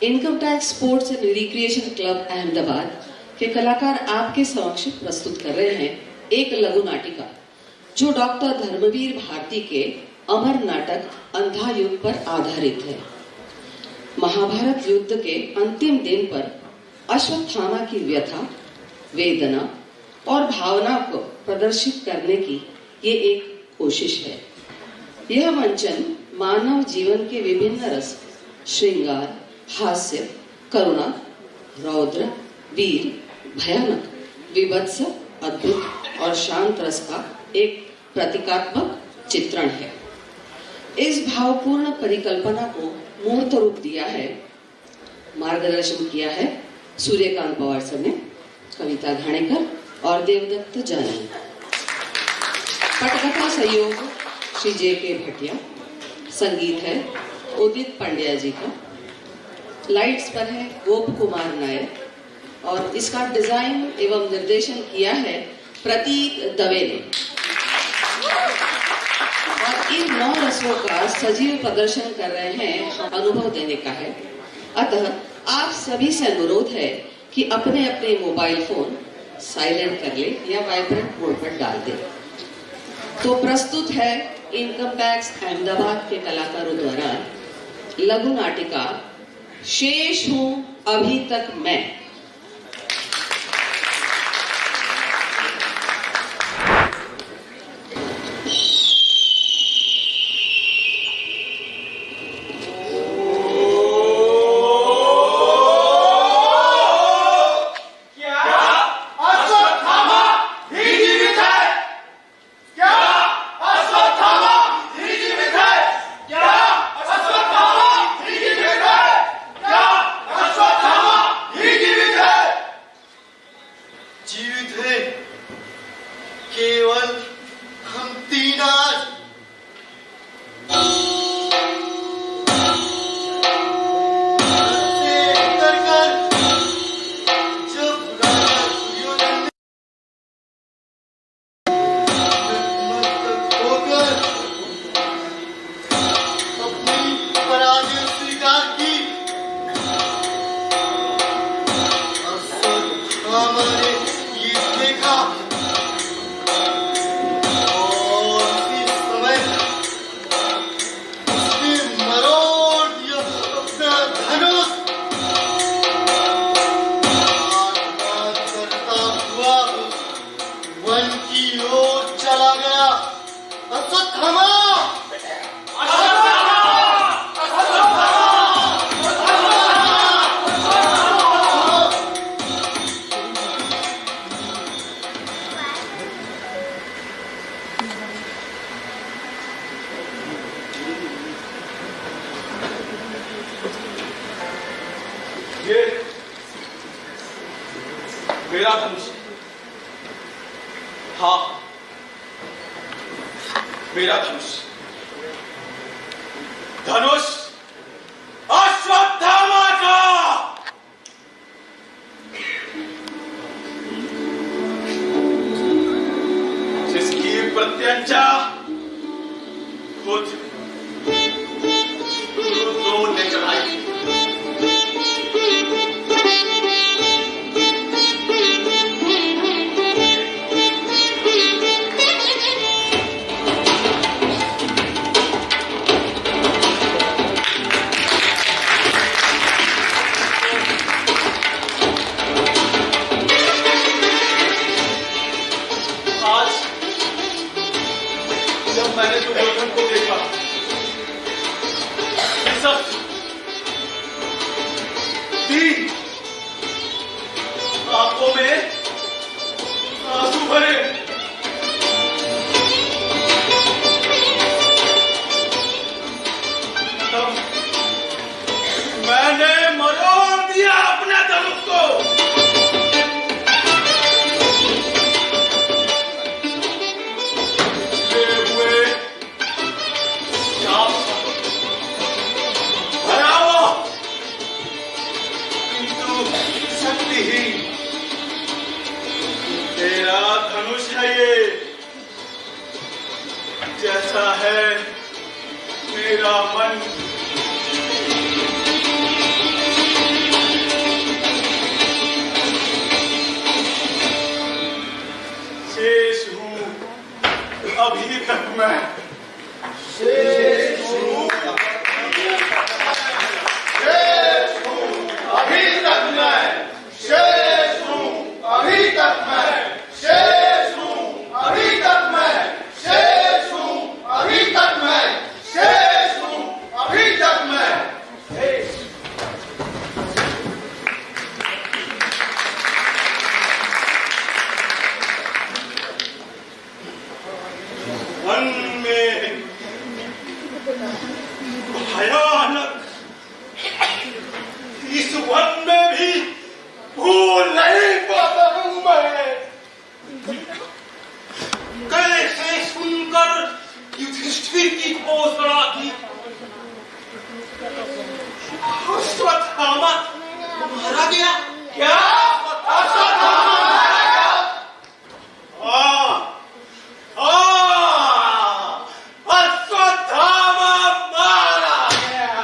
Income tax sports and recreation club Ahmedabad के कलाकार आपके समक्ष प्रस्तुत कर रहे हैं एक लघु नाटिका जो डॉक्टर धर्मवीर भारती के अमर नाटक अंधा युद्ध पर आधारित है। महाभारत युद्ध के अंतिम दिन पर अश्वत्थामा की व्यथा, वेदना और भावना को प्रदर्शित करने की ये एक कोशिश है। यह मंचन मानव जीवन के विभिन्न रस, श्रृंगार, हास्य, करुणा, रौद्र, वीर, भयानक, विभत्स, अद्भुत और शांत रस का एक प्रतीकात्मक चित्रण है। इस भावपूर्ण परिकल्पना को मूर्त रूप दिया है, मार्गदर्शन किया है सूर्यकांत पवार सर ने, कविता घाणेकर और देवदत्त जानी। पटकथा सहयोग श्री जे.के. भटिया, संगीत है उदित पांड्या जी का, लाइट्स पर है गोप कुमार नायर और इसका डिजाइन एवं निर्देशन किया है प्रतीक दवे ने। और इन 9 रसों का सजीव प्रदर्शन कर रहे हैं, अनुभव देने का है। अतः आप सभी से अनुरोध है कि अपने अपने मोबाइल फोन साइलेंट कर ले या वाइब्रेंट मोड पर डाल दे। तो प्रस्तुत है इनकम टैक्स अहमदाबाद के कलाकारों द्वारा लघु नाटिका शेष हूं अभी तक मैं। केवल हम तीन आज अपनी पराजय स्वीकार की। हमारे ये देखा ये मेरा धनुष, हाँ मेरा धनुष, धनुष अश्वत्थामा का। जिसकी प्रत्यंचा खुद गुरु ने चढ़ाई। जब मैंने दुर्योधन को देखा, सब 3 आंखों में आंसू भरे। तब मैंने मरोड़ दिया अपने धनुष को। तेरा धनुष है ये, जैसा है मेरा मन। इस वन में भी भूल नहीं पाता हूं मैं। कैसे सुनकर युधिष्ठिर की घोषणा की, अश्वत्थामा मारा गया। क्या अश्वत्थामा मारा गया? अश्वत्थामा मारा गया।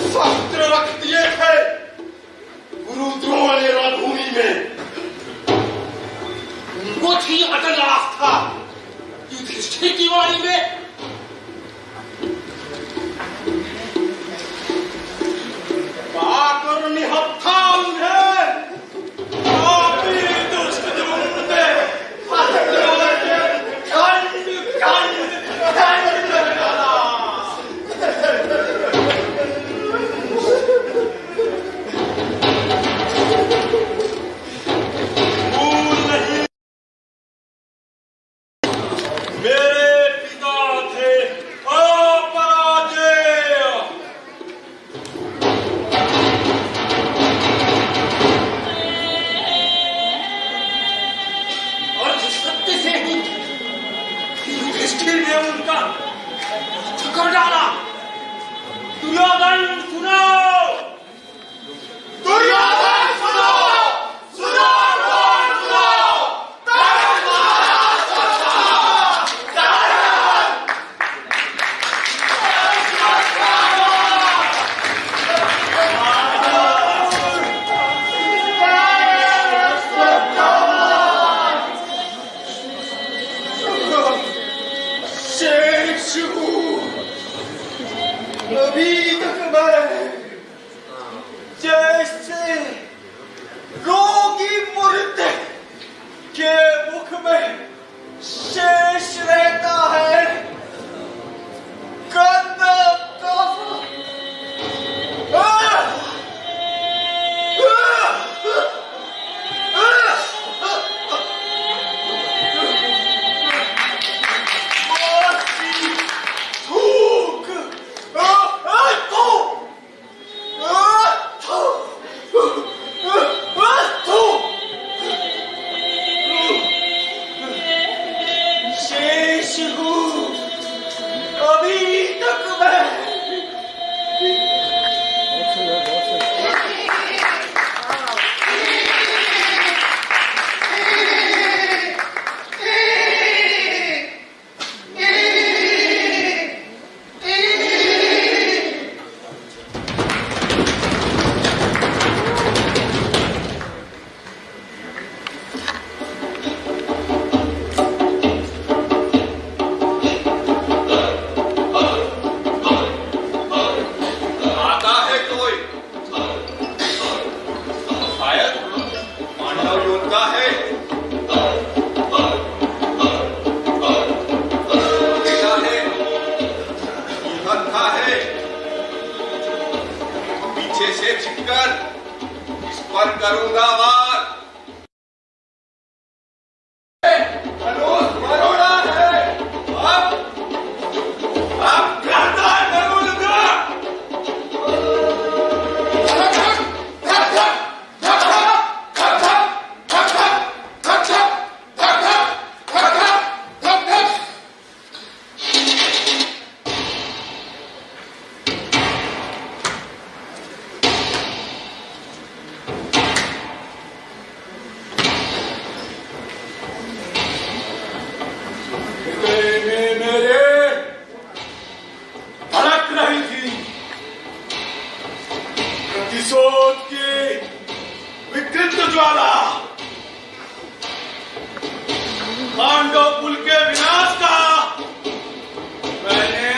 शस्त्र रख दिए थे गुरु द्रोण ने रणभूमि में, उनको थी अटल आस्था युधिष्ठिर की वाणी में। पाकर निहत्था उन्हें पापी दुष्ट झुंडे खंड खंड खंड डाला। भूल नहीं, मेरे पिता थे अपराजेय। और जिस सत्य से ही युधिष्ठिर ने उनका कर डाला। दुर्योधन सुनो, दुर्योधन सुनो, सुनो सुनो, शेष हूँ अभी तक मैं, जैसे रोगी मुर्दे के मुख में शेष रहता है गंध शेष हूँ अभी तक मैं। आता है कोई? शायद मांडव योद्धा है। बेटा है, योद्धा है। पीछे से छिपकर इस पर करूंगा वार। धनुष मरोड़ा है। अब गर्दन करूंगा। मेरे भड़क रही थी प्रतिशोध की विकृत ज्वाला। पांडव कुल के विनाश का मैंने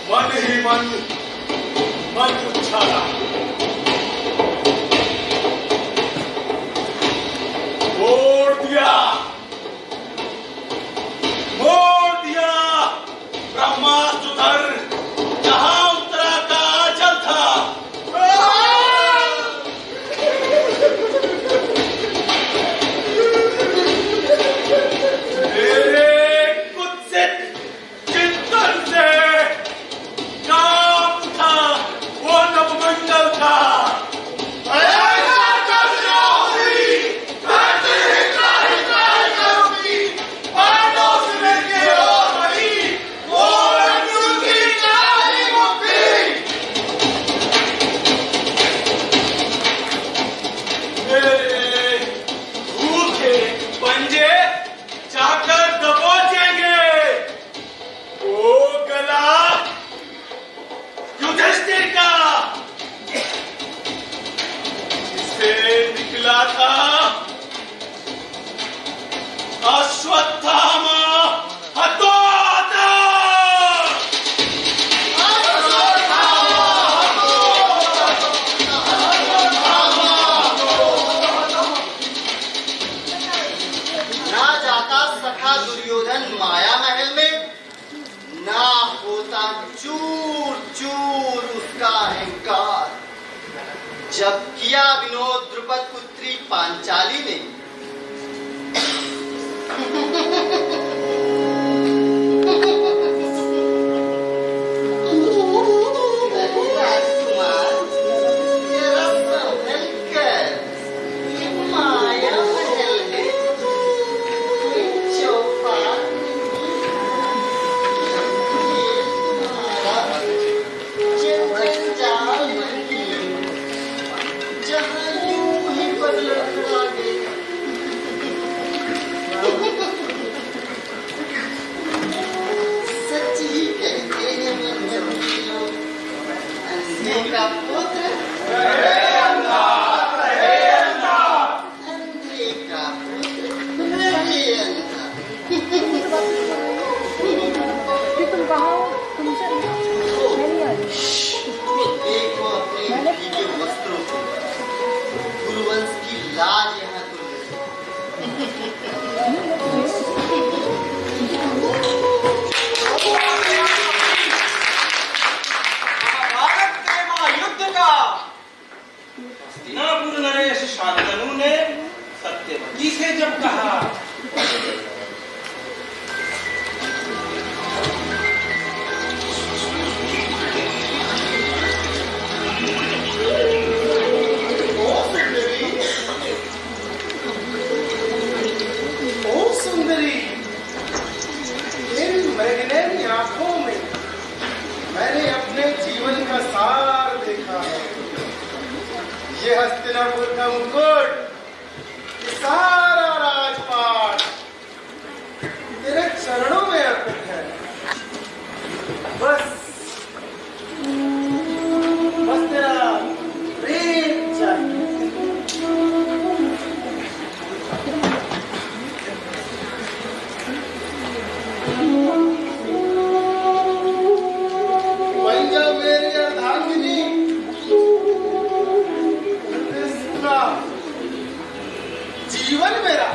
मन ही मन उछाला। मोड़ दिया ब्रह्मास्त्र जहां उतरा का आंचल था। पंजे जाकर दबोचेंगे। ओ गला युधिष्ठिर का, इससे निकला था अश्वत्थामा हतोत्साह। ना जाता सखा दुर्योधन माया महल में, ना होता चूर चूर उसका अहंकार। जब किया विनोद द्रुपद पुत्री पांचाली ने, राजकुमार, तेरा संभल कर, ये माया महल है, कोई चौपाल नहीं। ये तुम्हारा जंजाल नहीं, जहाँ यूं ही पलट लागे। सच ही कहते हैं मंजरी लोग, अंधे का पुत्र अंधे का पुत्र रहे अंधा। तुम कहाँ हो? तुमसे मैं नहीं आ रही। देखो अपने भीगे वस्त्रों को, गुरुवंश की लाज यहाँ तुम। महाभारत के महायुद्ध का हस्तिनापुर नरेश शांतनु ने सत्यवती से जब कहा, ओ सुंदरी, इन मैग्नेटी आंखों में मैंने अपने जीवन का सार देखा है। ये हस्तिनापुर का मुकुट, ये सारा राजपाट तेरे चरणों में अर्पित है। बस बस तेरा प्रेम चाहिए। बन जा मेरी अर्धांगिनी, सुना जीवन मेरा।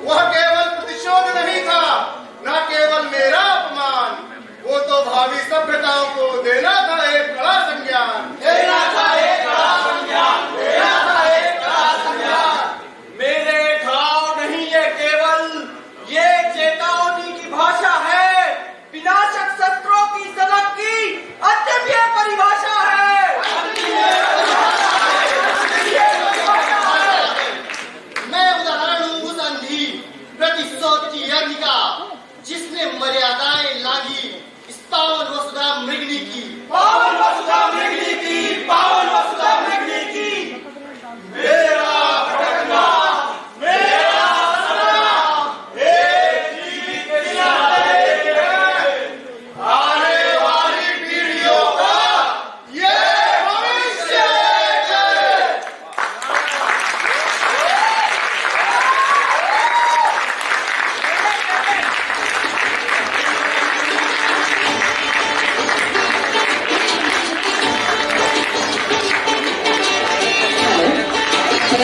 वह केवल प्रतिशोध नहीं था, न केवल मेरा अपमान, वो तो भावी सभ्यताओं को